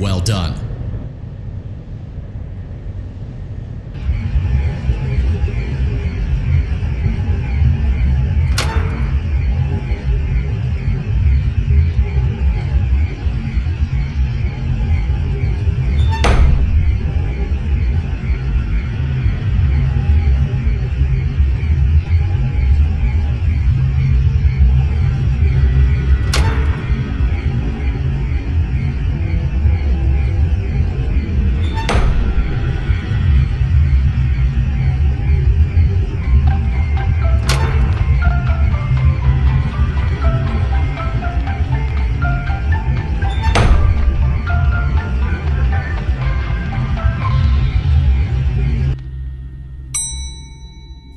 Well done.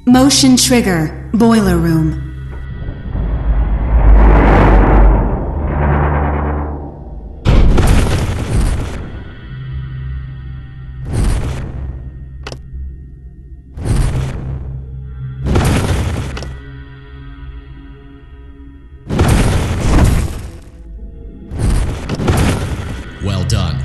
Motion trigger, boiler room. Well done.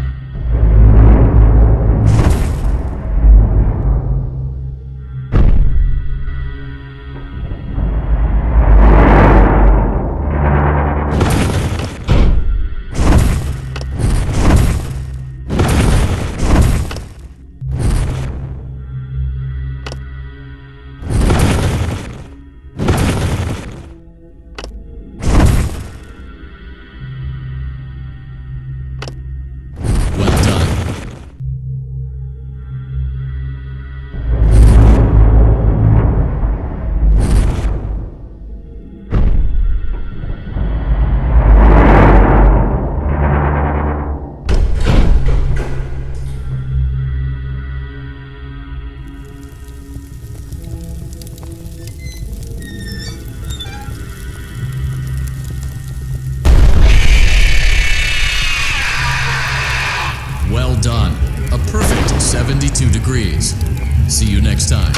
Well done. A perfect 72 degrees. See you next time.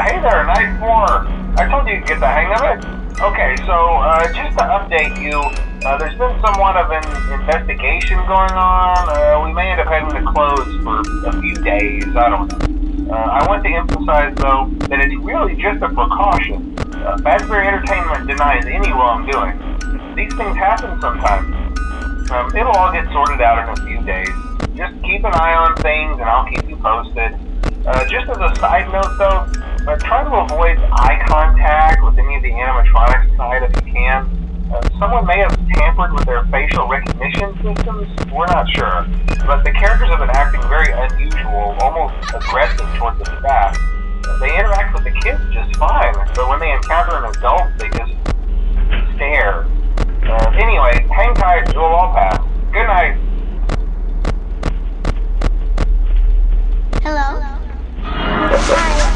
Hey there, Night 4. I told you to get the hang of it. Okay, so just to update you, there's been somewhat of an investigation going on. We may end up having to close for a few days. I don't know. I want to emphasize, though, that it's really just a precaution. Fazbear Entertainment denies any wrongdoing. These things happen sometimes. It'll all get sorted out in a few days. Just keep an eye on things, and I'll keep you posted. Just as a side note, though, try to avoid eye contact with any of the animatronics inside if you can. Someone may have tampered with their facial recognition systems. We're not sure. But the characters have been acting very unusual, almost aggressive towards the staff. They interact with the kids just fine, but when they encounter an adult, they just stare. Anyway, hang tight, it'll all pass. Good night. Hello? Hi.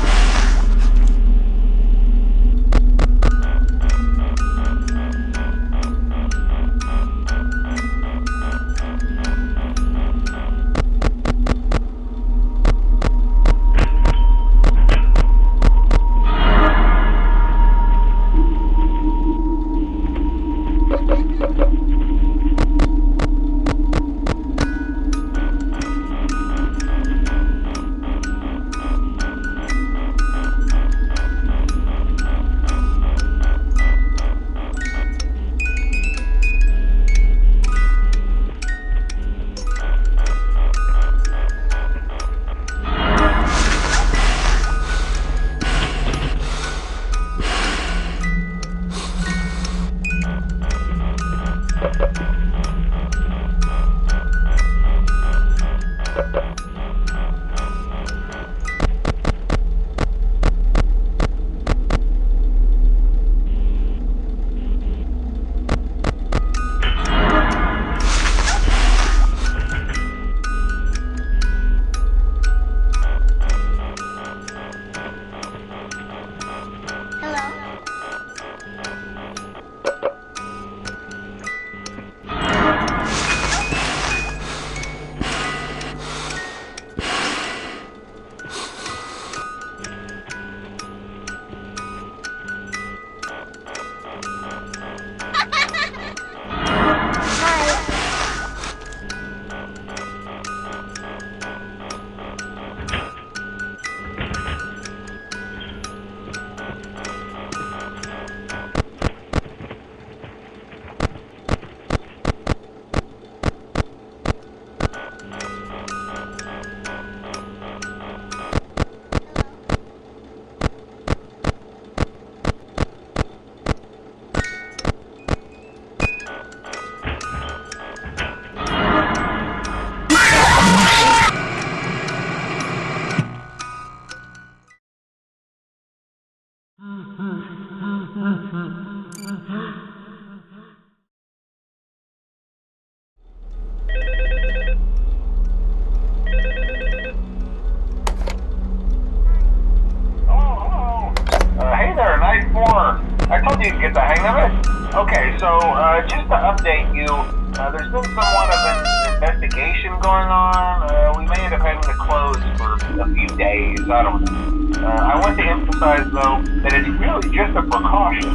Just to update you, there's been somewhat of an investigation going on. We may end up having to close for a few days. I don't know. I want to emphasize, though, that it's really just a precaution.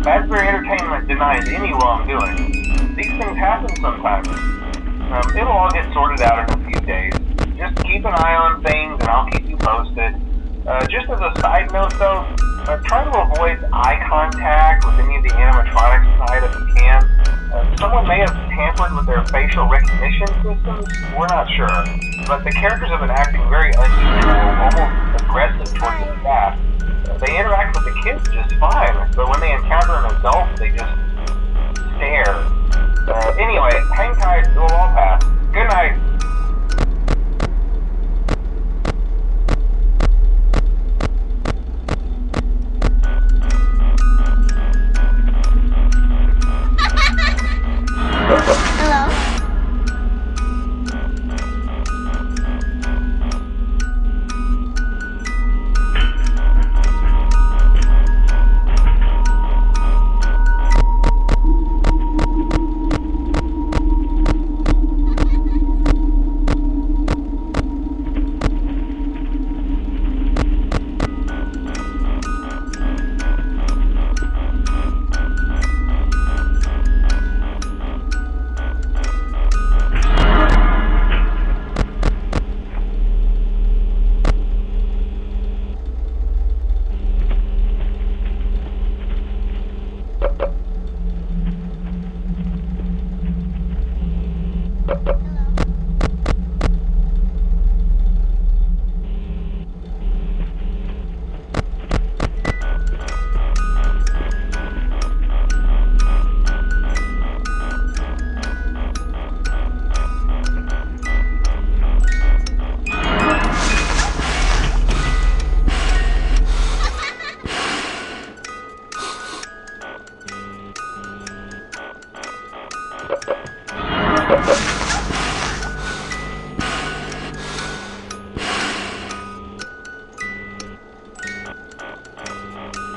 Fazbear Entertainment denies any wrongdoing. These things happen sometimes. It'll all get sorted out in a few days. Just keep an eye on things, and I'll keep you posted. Just as a side note, though, try to avoid eye contact with any of the animatronics inside if you can. Someone may have tampered with their facial recognition systems. We're not sure. But the characters have been acting very unusual, almost aggressive towards the staff. They interact with the kids just fine, but when they encounter an adult, they just stare. Anyway, hang tight. It'll all pass. Good night. Hello?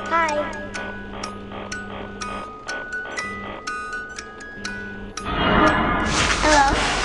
Hi. Hello?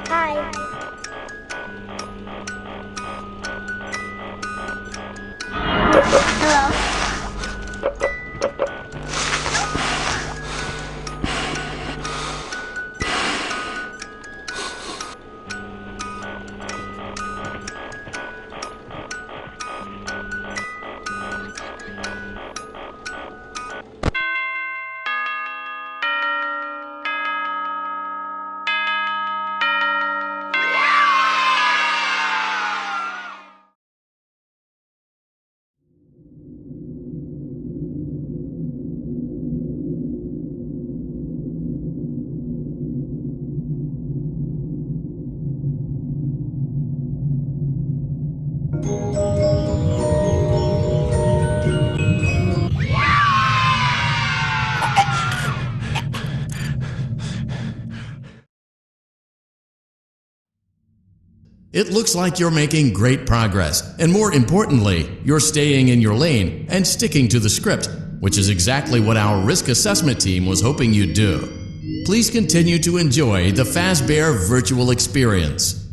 Hi. Hello? It looks like you're making great progress, and more importantly, you're staying in your lane and sticking to the script, which is exactly what our risk assessment team was hoping you'd do. Please continue to enjoy the Fazbear virtual experience.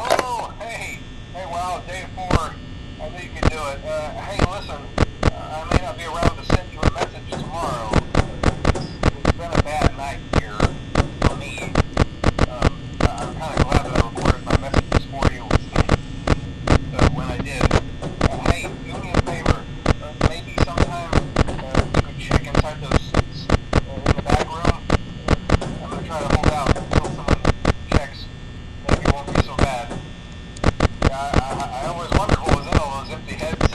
Oh, hey, wow, day 4. I knew you could do it. Hey, listen, I may not be around to send you a message tomorrow. It's been a bad night here for me. I'm kind of glad that I recorded my messages for you when I did. Hey, do me a favor. Maybe sometime you could check inside those suits in the back room. I'm going to try to hold out until someone checks. Maybe it won't be so bad. I always wondered what was in all those empty heads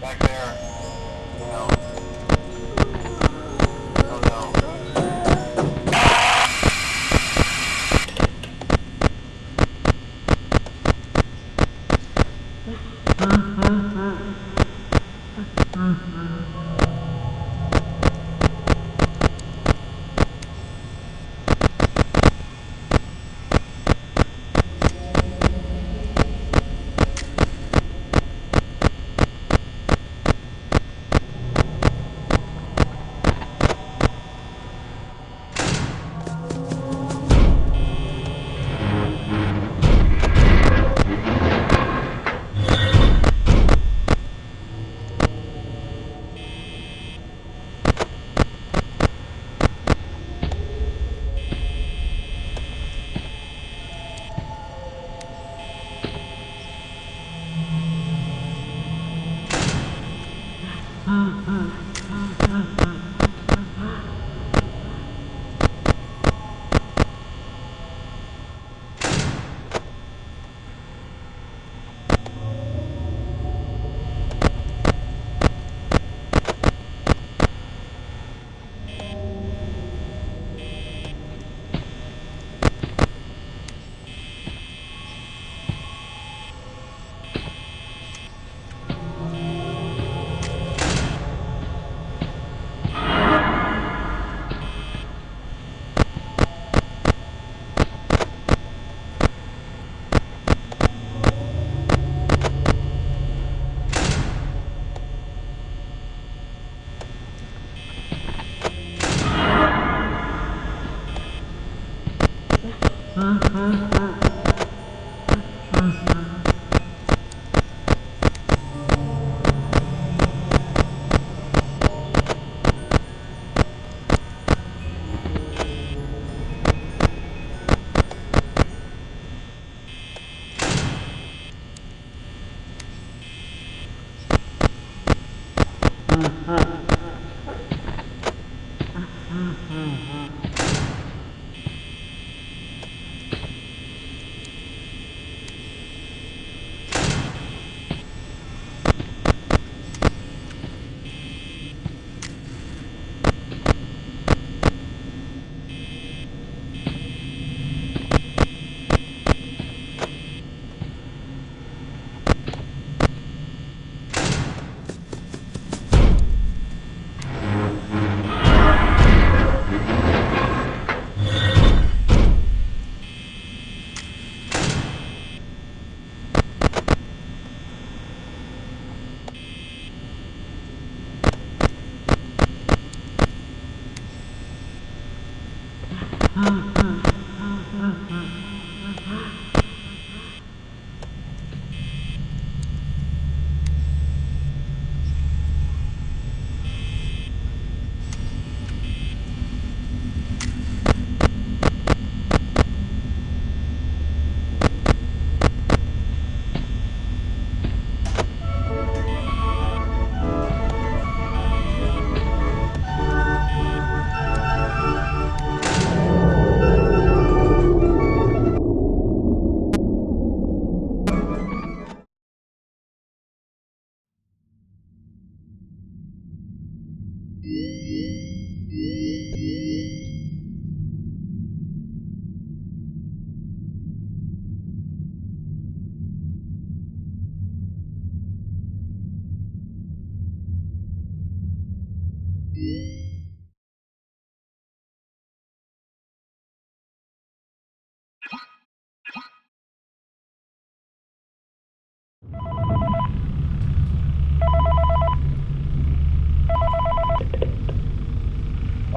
back there. You know. Oh no.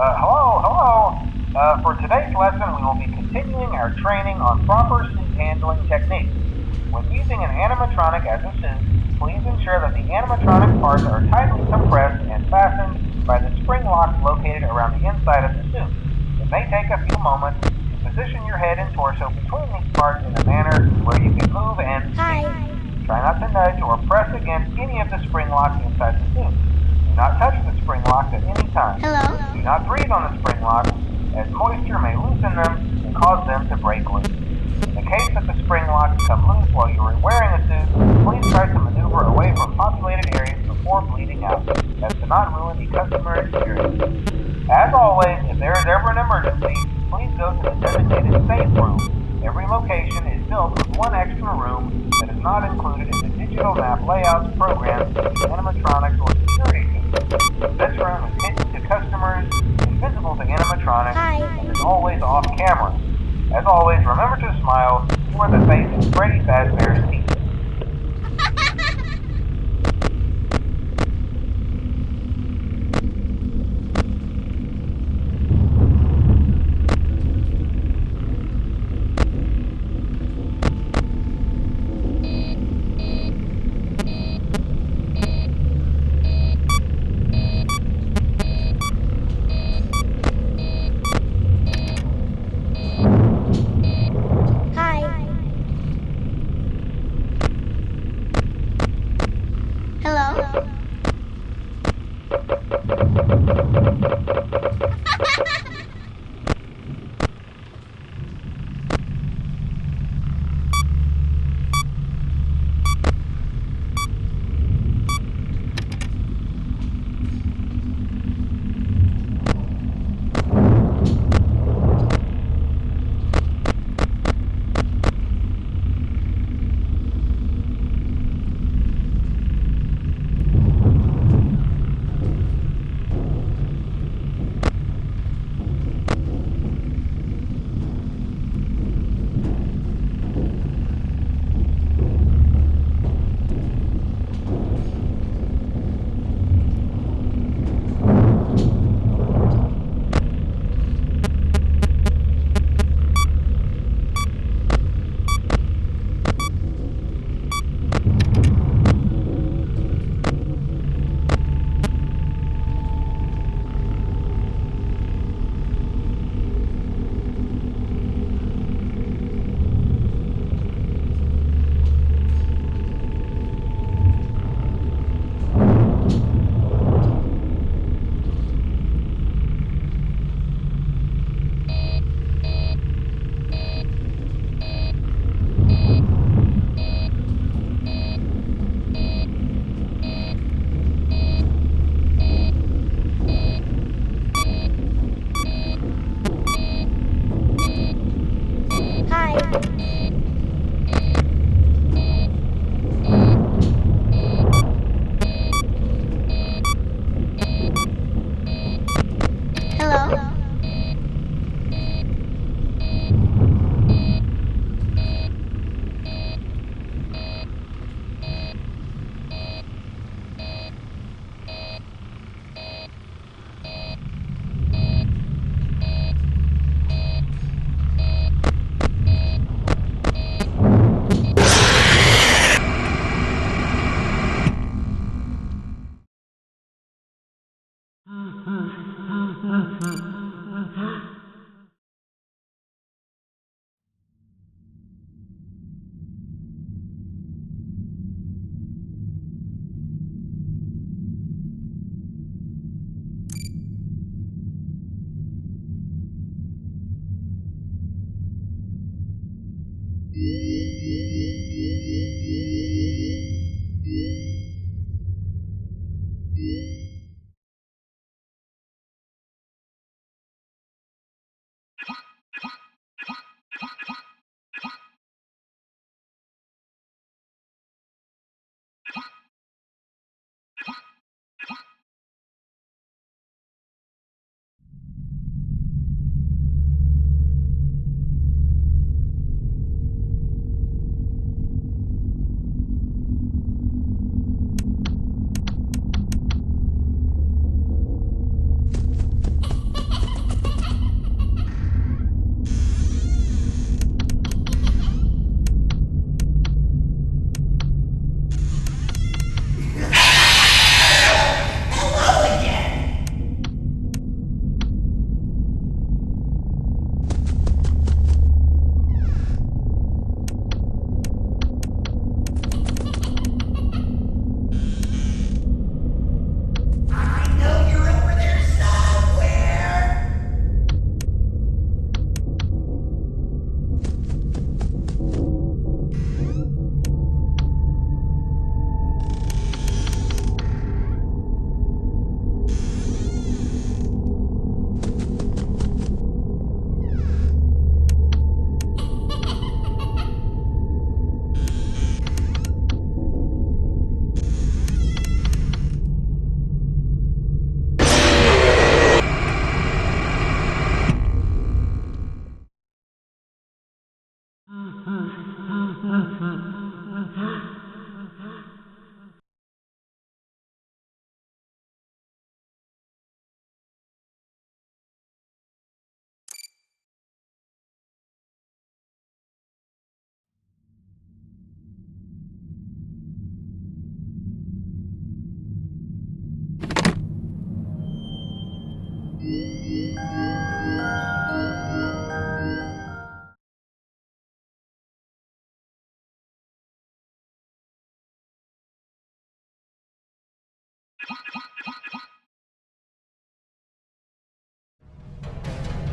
Hello. For today's lesson, we will be continuing our training on proper suit handling techniques. When using an animatronic as a suit, please ensure that the animatronic parts are tightly compressed and fastened by the spring locks located around the inside of the suit. It may take a few moments to position your head and torso between these parts in a manner where you can move and speak. Try not to nudge or press against any of the spring locks inside the suit. Do not touch the spring locks at any time. Hello? Do not breathe on the spring locks, as moisture may loosen them and cause them to break loose. In the case that the spring locks come loose while you are wearing a suit, please try to maneuver away from populated areas before bleeding out, as to not ruin the customer experience. As always, if there is ever an emergency, please go to the designated safe room. Every location is built with one extra room that is not included in the digital map layouts programmed in the animatronics or security system. This room is hidden to customers, invisible to animatronics, and is always off camera. As always, remember to smile. You are the face of Freddy Fazbear's Pizza. Hello? Hello?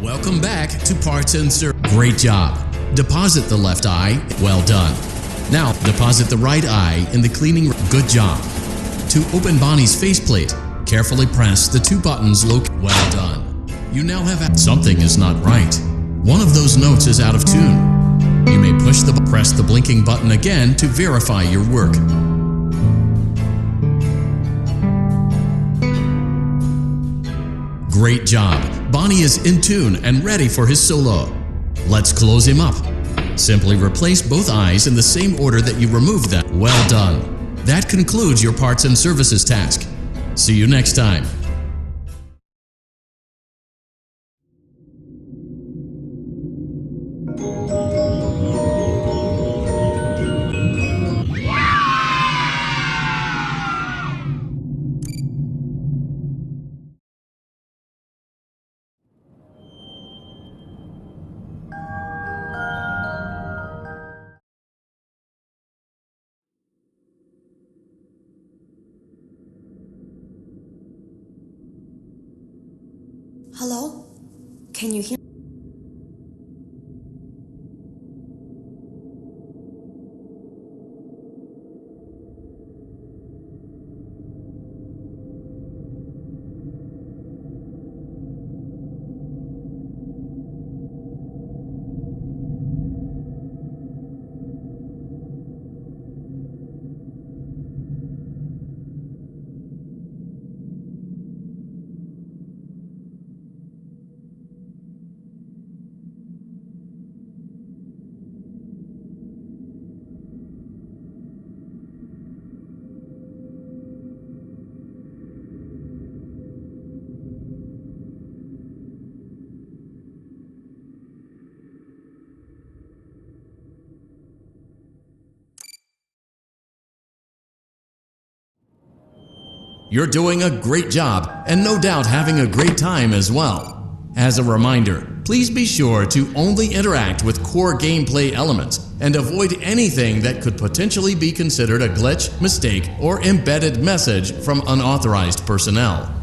Welcome back to Parts and Service. Great job. Deposit the left eye. Well done. Now, deposit the right eye in the cleaning room. Good job. To open Bonnie's faceplate, carefully press the two buttons located. Well done. You now have something is not right. One of those notes is out of tune. You may press the blinking button again to verify your work. Great job. Bonnie is in tune and ready for his solo. Let's close him up. Simply replace both eyes in the same order that you removed them. Well done. That concludes your parts and services task. See you next time. Hello? Can you hear? You're doing a great job and no doubt having a great time as well. As a reminder, please be sure to only interact with core gameplay elements and avoid anything that could potentially be considered a glitch, mistake, or embedded message from unauthorized personnel.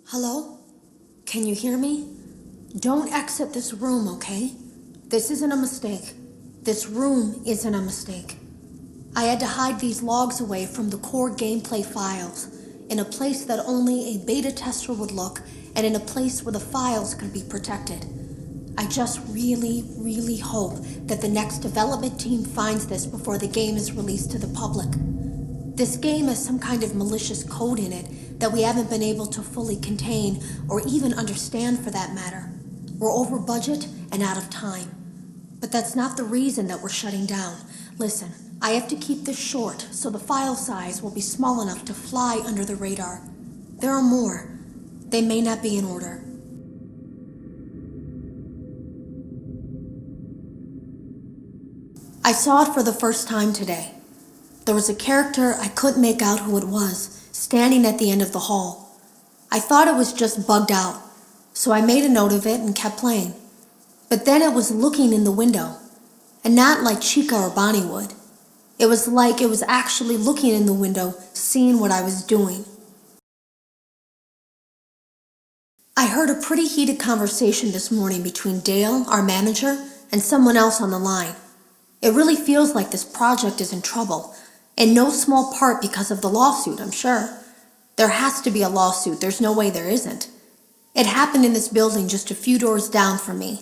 Hello? Can you hear me? Don't exit this room, okay? This isn't a mistake. This room isn't a mistake. I had to hide these logs away from the core gameplay files, in a place that only a beta tester would look, and in a place where the files could be protected. I just really hope that the next development team finds this before the game is released to the public. This game has some kind of malicious code in it that we haven't been able to fully contain or even understand for that matter. We're over budget and out of time. But that's not the reason that we're shutting down. Listen, I have to keep this short so the file size will be small enough to fly under the radar. There are more. They may not be in order. I saw it for the first time today. There was a character I couldn't make out who it was, standing at the end of the hall. I thought it was just bugged out, so I made a note of it and kept playing. But then it was looking in the window, and not like Chica or Bonnie would. It was like it was actually looking in the window, seeing what I was doing. I heard a pretty heated conversation this morning between Dale, our manager, and someone else on the line. It really feels like this project is in trouble, in no small part because of the lawsuit, I'm sure. There has to be a lawsuit, there's no way there isn't. It happened in this building just a few doors down from me.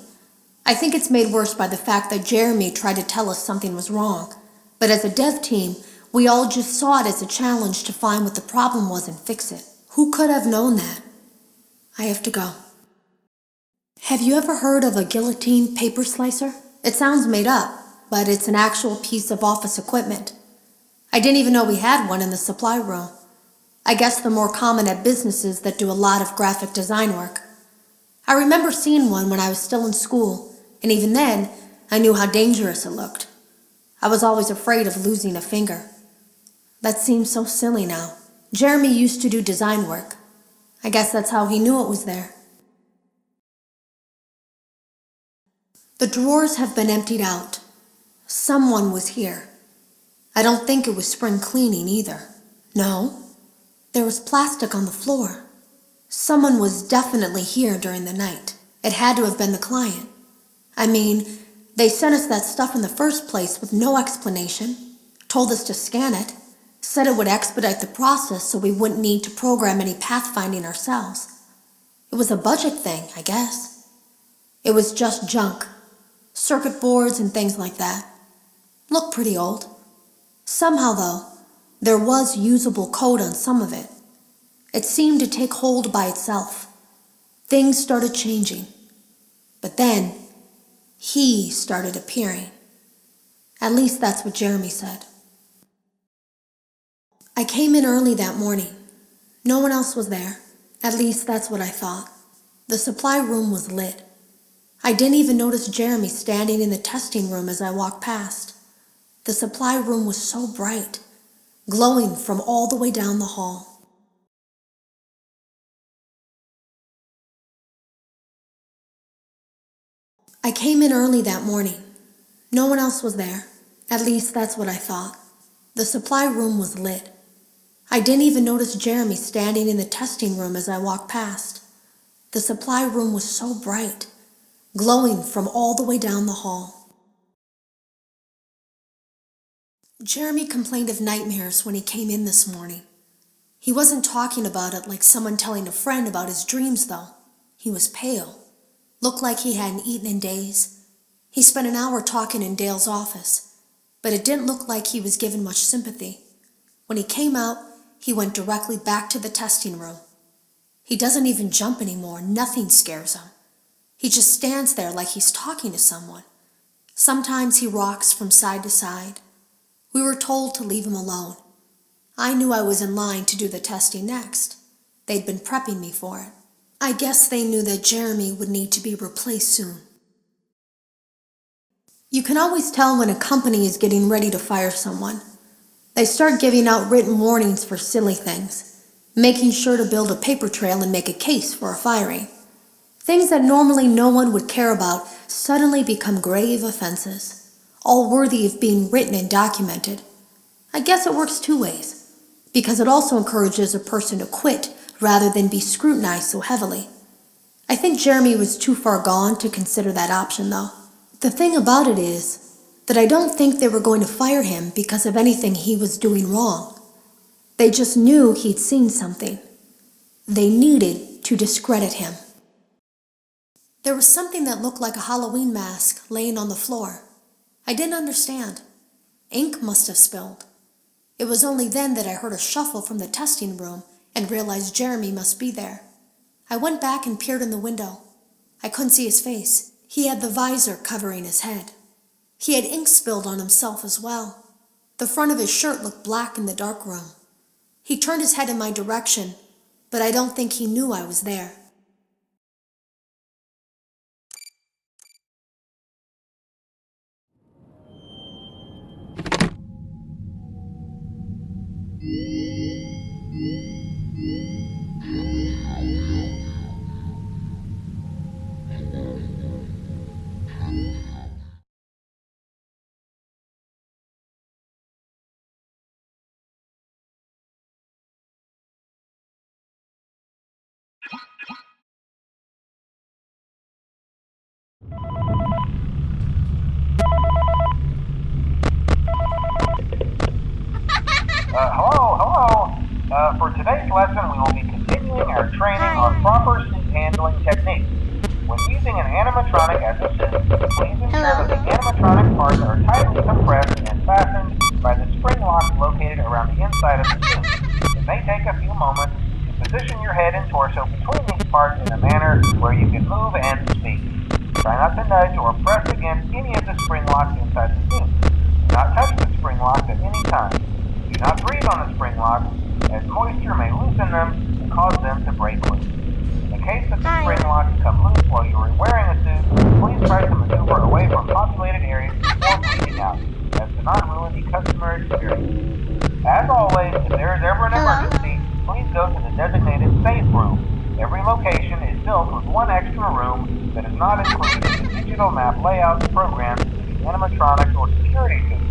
I think it's made worse by the fact that Jeremy tried to tell us something was wrong. But as a dev team, we all just saw it as a challenge to find what the problem was and fix it. Who could have known that? I have to go. Have you ever heard of a guillotine paper slicer? It sounds made up, but it's an actual piece of office equipment. I didn't even know we had one in the supply room. I guess they're more common at businesses that do a lot of graphic design work. I remember seeing one when I was still in school, and even then, I knew how dangerous it looked. I was always afraid of losing a finger. That seems so silly now. Jeremy used to do design work. I guess that's how he knew it was there. The drawers have been emptied out. Someone was here. I don't think it was spring cleaning either. No, there was plastic on the floor. Someone was definitely here during the night. It had to have been the client. I mean, they sent us that stuff in the first place with no explanation, told us to scan it, said it would expedite the process so we wouldn't need to program any pathfinding ourselves. It was a budget thing, I guess. It was just junk, circuit boards and things like that. Looked pretty old. Somehow, though, there was usable code on some of it. It seemed to take hold by itself. Things started changing. But then, he started appearing. At least that's what Jeremy said. I came in early that morning. No one else was there. At least that's what I thought. The supply room was lit. I didn't even notice Jeremy standing in the testing room as I walked past. The supply room was so bright, glowing from all the way down the hall. I came in early that morning. No one else was there. At least that's what I thought. The supply room was lit. I didn't even notice Jeremy standing in the testing room as I walked past. The supply room was so bright, glowing from all the way down the hall. Jeremy complained of nightmares when he came in this morning. He wasn't talking about it like someone telling a friend about his dreams, though. He was pale, looked like he hadn't eaten in days. He spent an hour talking in Dale's office, but it didn't look like he was given much sympathy. When he came out, he went directly back to the testing room. He doesn't even jump anymore. Nothing scares him. He just stands there like he's talking to someone. Sometimes he rocks from side to side. We were told to leave him alone. I knew I was in line to do the testing next. They'd been prepping me for it. I guess they knew that Jeremy would need to be replaced soon. You can always tell when a company is getting ready to fire someone. They start giving out written warnings for silly things, making sure to build a paper trail and make a case for a firing. Things that normally no one would care about suddenly become grave offenses, all worthy of being written and documented. I guess it works two ways, because it also encourages a person to quit rather than be scrutinized so heavily. I think Jeremy was too far gone to consider that option, though. The thing about it is that I don't think they were going to fire him because of anything he was doing wrong. They just knew he'd seen something. They needed to discredit him. There was something that looked like a Halloween mask laying on the floor. I didn't understand. Ink must have spilled. It was only then that I heard a shuffle from the testing room and realized Jeremy must be there. I went back and peered in the window. I couldn't see his face. He had the visor covering his head. He had ink spilled on himself as well. The front of his shirt looked black in the dark room. He turned his head in my direction, but I don't think he knew I was there. Hello. For today's lesson, we will be continuing our training on proper suit handling techniques. When using an animatronic as a suit, please ensure that the animatronic parts are tightly compressed and fastened by the spring locks located around the inside of the suit. It may take a few moments to position your head and torso between these parts in a manner where you can move and speak. Try not to nudge or press against any of the spring locks inside the suit. Do not touch the spring locks at any time. Do not breathe on the spring locks, as moisture may loosen them and cause them to break loose. In the case that the spring locks come loose while you are wearing a suit, please try to maneuver away from populated areas before bleeding out, as to not ruin the customer experience. As always, if there is ever an emergency, please go to the designated safe room. Every location is built with one extra room that is not included in the digital map layouts programmed into the animatronics or security suits.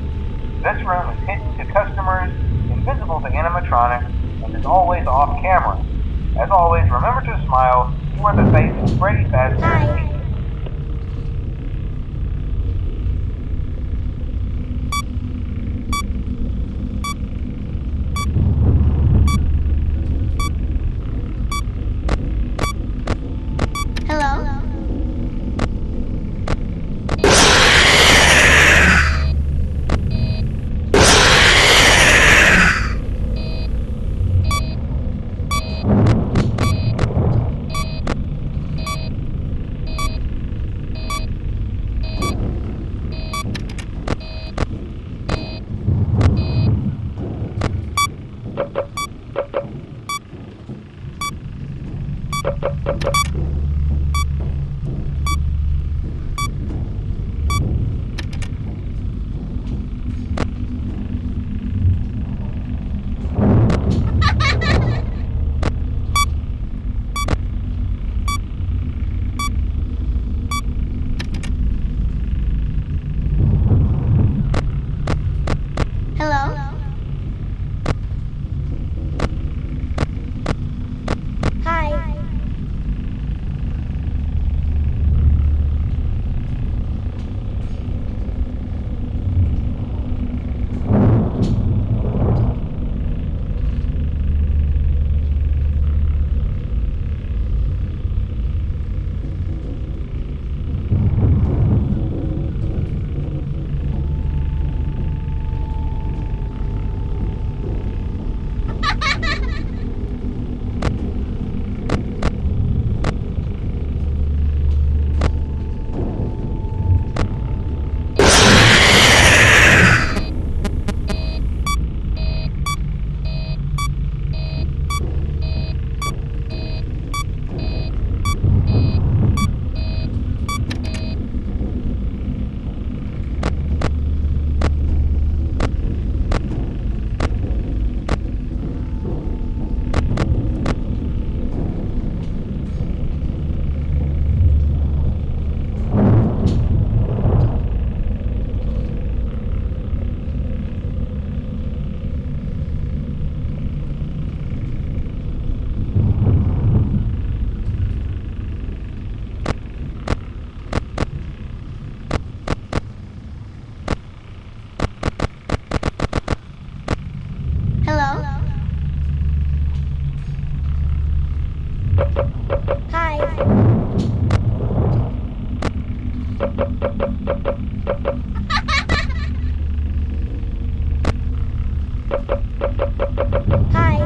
This room is hidden to customers, invisible to animatronics, and is always off camera. As always, remember to smile. You are the face of Freddy Fazbear's Pizza. Hello? Hello? Hi. Hello? Hi. Hi.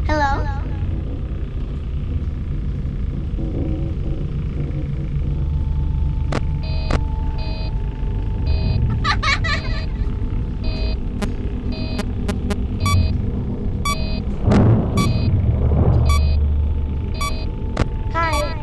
Hello? Hi.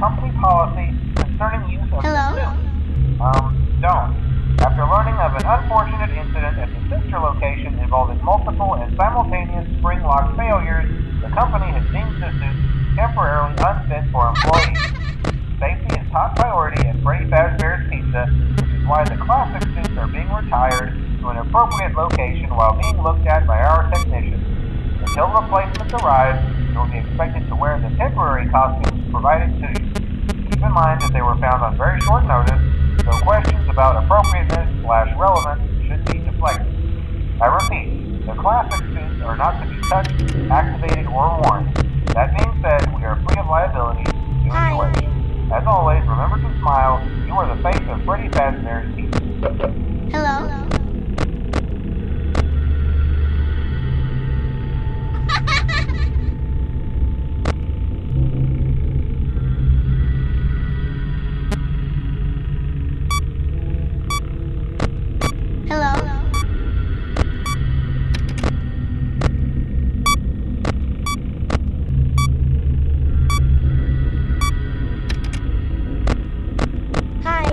company policy concerning use of Hello? the suit. Don't. After learning of an unfortunate incident at the sister location involving multiple and simultaneous spring lock failures, the company has deemed the suit temporarily unfit for employees. Safety is top priority at Freddy Fazbear's Pizza, which is why the classic suits are being retired to an appropriate location while being looked at by our technicians. Until replacements arrive, you will be expected to wear the temporary costumes provided to you. Keep in mind that they were found on very short notice, so questions about appropriateness/relevance should be deflected. I repeat, the classic suits are not to be touched, activated, or worn. That being said, we are free of liability due Hi. to waste. As always, remember to smile. You are the face of Freddy Fazbear's Pizza. Hello? Hello? Hi.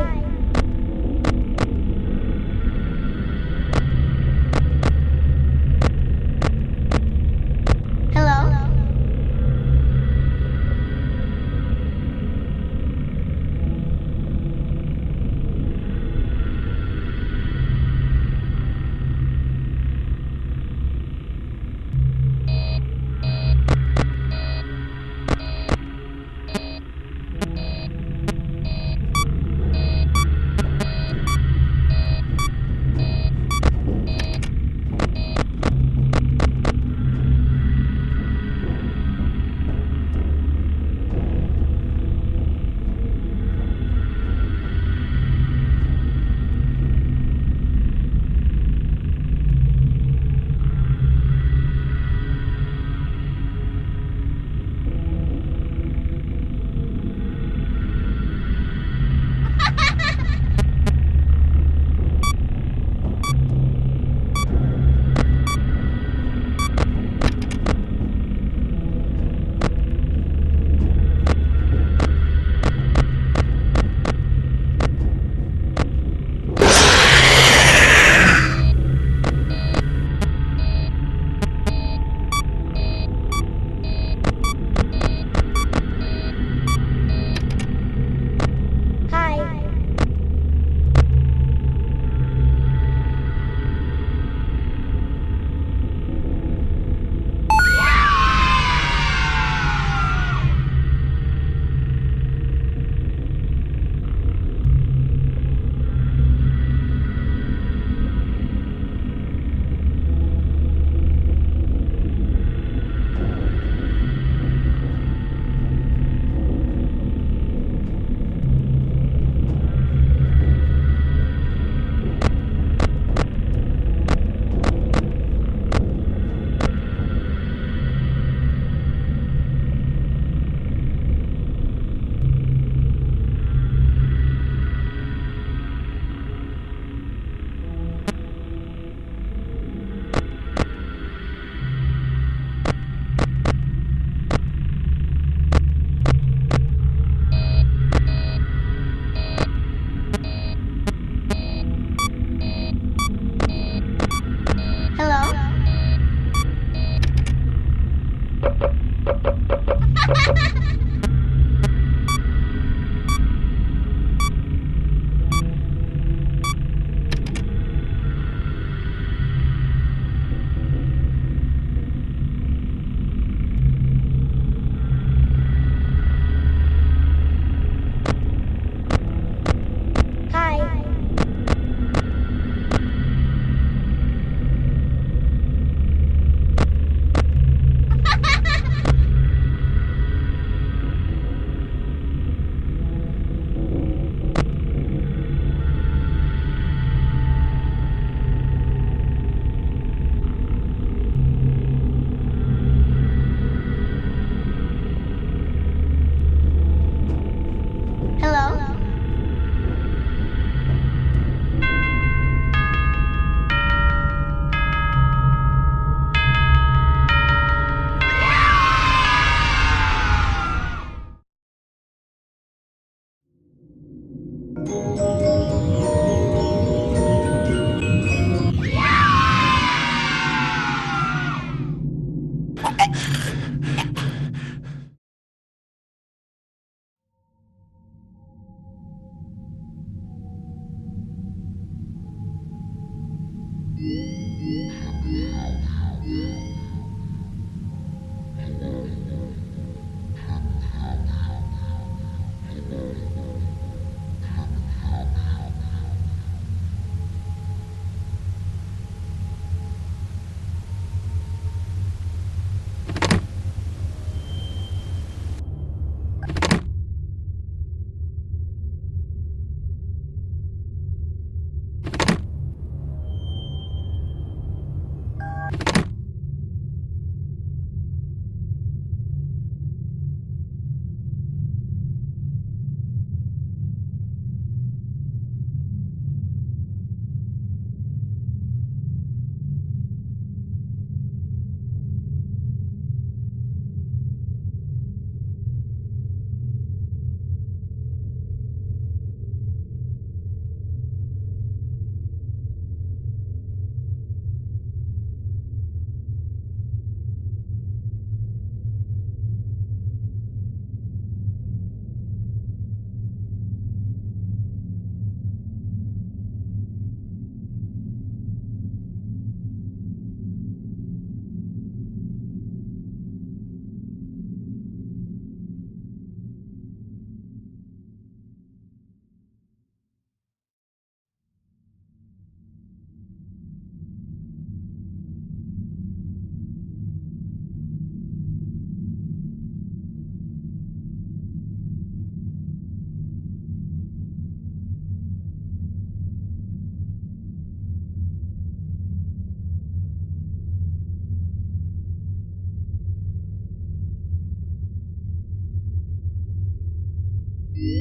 Hello?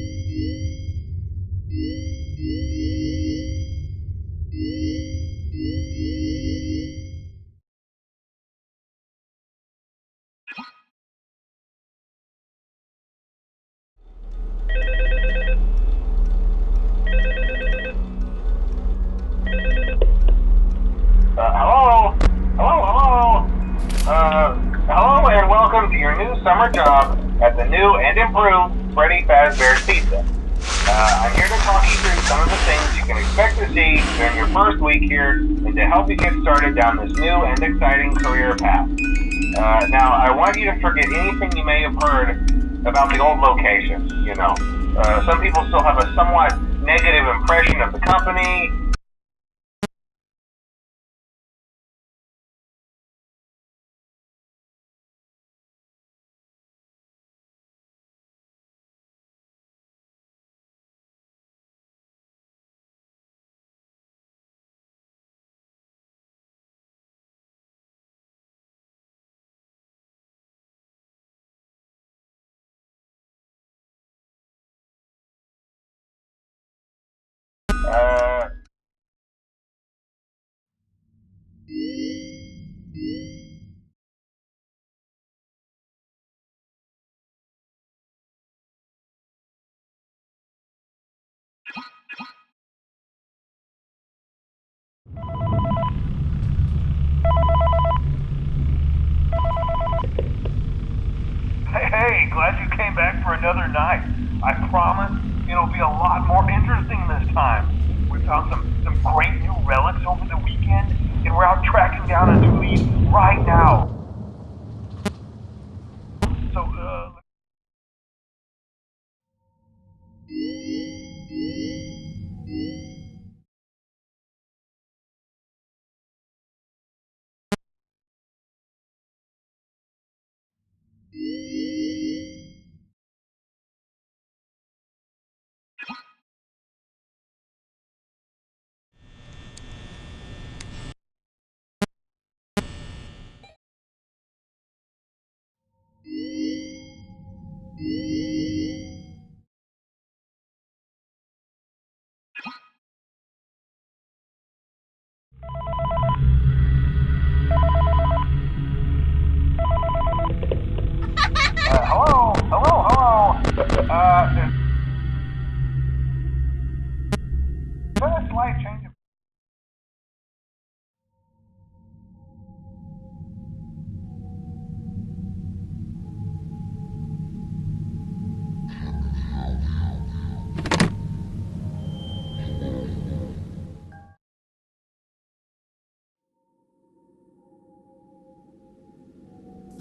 Hello? Hello and welcome to your new summer job at the new and improved Freddy Fazbear's Pizza. I'm here to talk you through some of the things you can expect to see during your first week here and to help you get started down this new and exciting career path. Now, I want you to forget anything you may have heard about the old location, you know. Some people still have a somewhat negative impression of the company. Uh, Hey, glad you came back for another night. I promise it'll be a lot more interesting this time. We found some great new relics over the weekend, and we're out tracking down a new lead right now. So, hello. Been a slight change of...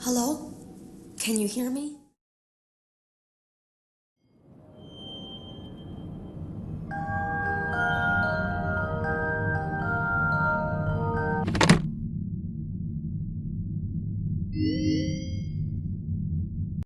Hello? Can you hear me?